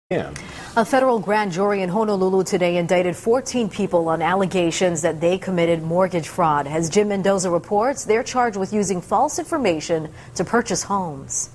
Yeah. A federal grand jury in Honolulu today indicted 14 people on allegations that they committed mortgage fraud. As Jim Mendoza reports, they're charged with using false information to purchase homes.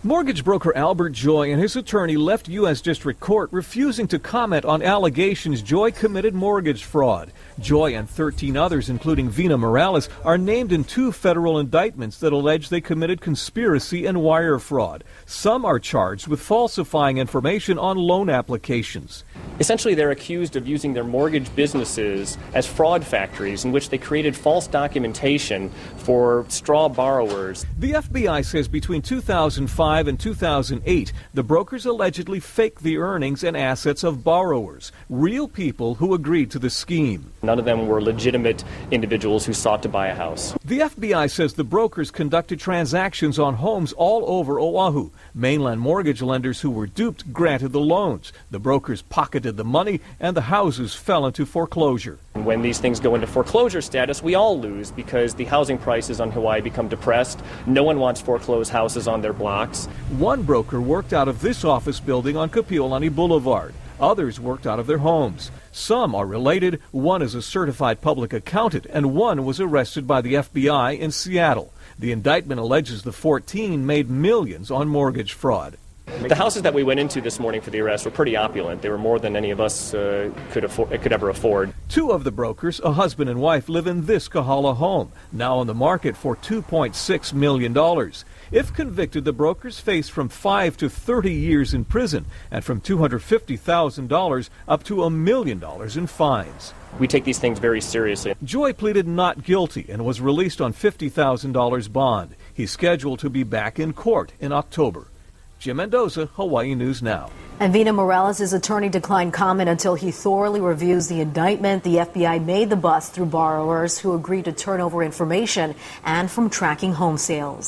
Mortgage broker Albert Joy and his attorney left U.S. District Court refusing to comment on allegations Joy committed mortgage fraud. Joy and 13 others, including Vina Morales, are named in 2 federal indictments that allege they committed conspiracy and wire fraud. Some are charged with falsifying information on loan applications. Essentially, they're accused of using their mortgage businesses as fraud factories in which they created false documentation for straw borrowers. The FBI says between 2005 and 2008, the brokers allegedly faked the earnings and assets of borrowers, real people who agreed to the scheme. None of them were legitimate individuals who sought to buy a house. The FBI says the brokers conducted transactions on homes all over Oahu. Mainland mortgage lenders who were duped granted the loans. The brokers pocketed the money and the houses fell into foreclosure. When these things go into foreclosure status, we all lose because the housing prices on Hawaii become depressed. No one wants foreclosed houses on their blocks. One broker worked out of this office building on Kapiolani Boulevard. Others worked out of their homes. Some are related. One is a certified public accountant, and one was arrested by the FBI in Seattle. The indictment alleges the 14 made millions on mortgage fraud. The houses that we went into this morning for the arrest were pretty opulent. They were more than any of us could ever afford. 2 of the brokers, a husband and wife, live in this Kahala home, now on the market for $2.6 million. If convicted, the brokers face from 5 to 30 years in prison and from $250,000 up to $1 million in fines. We take these things very seriously. Joy pleaded not guilty and was released on $50,000 bond. He's scheduled to be back in court in October. Jim Mendoza, Hawaii News Now. And Vina Morales' attorney declined comment until he thoroughly reviews the indictment. The FBI made the bust through borrowers who agreed to turn over information and from tracking home sales.